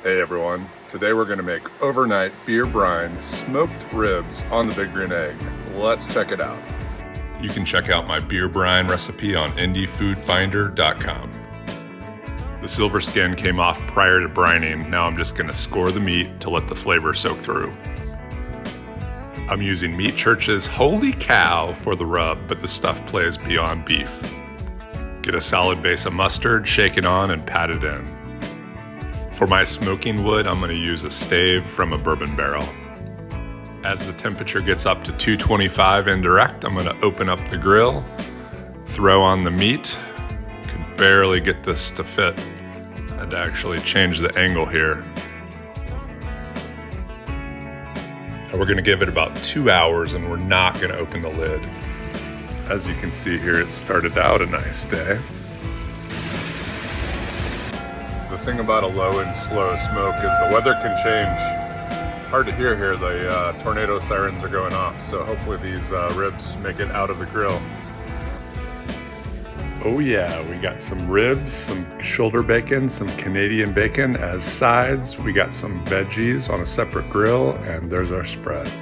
Hey everyone, today we're going to make overnight beer brine smoked ribs on the Big Green Egg. Let's check it out. You can check out my beer brine recipe on indiefoodfinder.com. The silver skin came off prior to brining. Now I'm just going to score the meat to let the flavor soak through. I'm using Meat Church's Holy Cow for the rub, but the stuff plays beyond beef. Get a solid base of mustard, shake it on, and pat it in. For my smoking wood, I'm going to use a stave from a bourbon barrel. As the temperature gets up to 225 indirect, I'm going to open up the grill, throw on the meat. Could barely get this to fit. Had to actually change the angle here. And we're going to give it about 2 hours, and we're not going to open the lid. As you can see here, it started out a nice day. The thing about a low and slow smoke is the weather can change. Hard to hear here, the tornado sirens are going off, so hopefully these ribs make it out of the grill. Oh yeah, we got some ribs, some shoulder bacon, some Canadian bacon as sides. We got some veggies on a separate grill, and there's our spread.